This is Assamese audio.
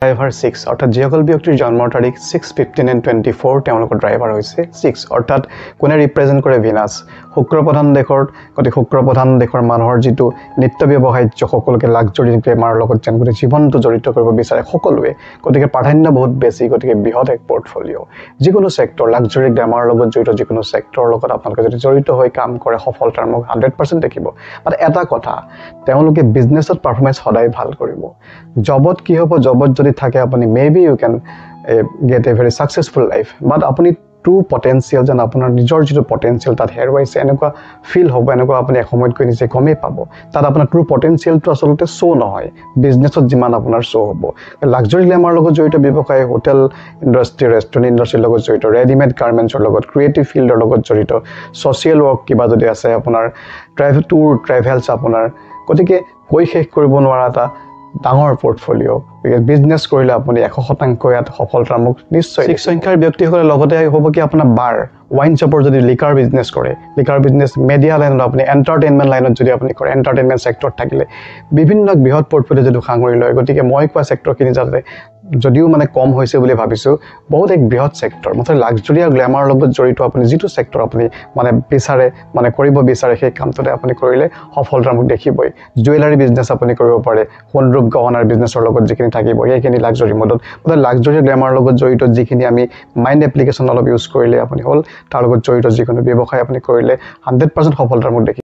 ড্ৰাইভাৰ 6 অৰ্থাৎ যিসকল ব্যক্তিৰ জন্মৰ তাৰিখ 6/15 and 24 তেওঁলোকৰ ড্ৰাইভাৰ হৈছে 6 অৰ্থাৎ কোনে ৰিপ্ৰেজেন্ট কৰে ভিনাছ শুক্ৰ প্ৰধান দেশৰ গতি শুক্ৰ প্ৰধান দেশৰ মানুহৰ যেটো নিত্য ব্যৱহাৰ্য সকলোকে লাক্সাৰি গ্লেমাৰৰ লগত যেন গোটেই জীৱনটো জড়িত কৰিব বিচাৰে সকলোৱে গতিকে প্ৰাধান্য বহুত বেছি গতিকে বৃহৎ এক পৰ্টফলিও যিকোনো সেক্টৰ লাক্সাৰি গ্লেমাৰৰ লগত জড়িত যিকোনো সেক্টৰৰ লগত আপোনালোকে যদি জড়িত হৈ কাম কৰে সফলতাৰ মুখ 100% দেখিব বাট এটা কথা তেওঁলোকে বিজনেছত পাৰফৰ্মেন্স সদায় ভাল কৰিব জবত কি হ'ব জবত যদি থাকে আপুনি maybe you can get a very successful life but আপুনি true potential যেন আপোনাৰ নিজৰ যিটো potential তাত হেৰুৱাইছে এনেকুৱা ফিল হ'ব এনেকুৱা আপুনি সময়ত কৈ নিজে গমে পাব তাত আপোনাৰ true potential টো আসলতে শো নহয় বিজনেছত যিমান আপোনাৰ শো হ'ব লাক্সাৰি গ্লেমাৰ লগত জড়িত ব্যৱসায় হোটেল ইন্ডাষ্ট্ৰি ৰেষ্টুৰেণ্ট ইন্ডাষ্ট্ৰিৰ লগত জড়িত ৰেডিমেড গাৰ্মেন্টছৰ লগত ক্ৰিয়েটিভ ফিল্ডৰ লগত জড়িত সোশ্যাল ৱৰ্ক কিবা যদি আছে আপোনাৰ ট্ৰেভেল টুৰ ট্ৰেভেলছ আপোনাৰ গতিকে কৈ শেষ কৰিব নোৱাৰা এটা ডাঙৰ পৰ্টফলিও বিজনেস কৰিলে আপুনি 100% ইয়াত সফলতাৰ মুখ নিশ্চয় 6 সংখ্যাৰ ব্যক্তিসকলে লগতে হ'ব কি আপোনাৰ বাৰ ওয়াইন শ্বপৰ যদি লিকাৰ বিজনেস কৰে লিকাৰ বিজনেস মিডিয়া লাইনত আপুনি এন্টাৰটেইনমেন্ট লাইনত যদি আপুনি কৰে এন্টাৰটেইনমেন্ট সেক্টৰ থাকিলে বিভিন্ন বৃহৎ পৰ্টফলিও যদি সাঙুৰি লয় গতিকে মই কোৱা সেক্টৰখিনি যাতে যদিও মানে কম হৈছে বুলি ভাবিছো বহুত এক বৃহৎ সেক্টৰ মানে লাক্সাৰি আৰু গ্লেমাৰৰ লগত জড়িত আপুনি যেটো সেক্টৰ আপুনি মানে বিচাৰে মানে কৰিব বিচাৰে সেই কামটোতে আপুনি কৰিলে সফলতাৰ মুখ দেখিবই জুৱেলাৰী বিজনেস আপুনি কৰিব পাৰে সোণৰূপ গহনাৰ বিজনেসৰ লগত যিখিনি থাকিব এইখিনি লাক্সাৰি মডত মানে লাক্সাৰি গ্লেমাৰৰ লগত জড়িত যিখিনি আমি মাইন্ড এপ্লিকেশন অলপ ইউজ কৰিলে আপুনি হল তাৰ লগত জড়িত যিকোনো ব্যৱসায় আপুনি কৰিলে 100% সফলতাৰ মুখ দেখিব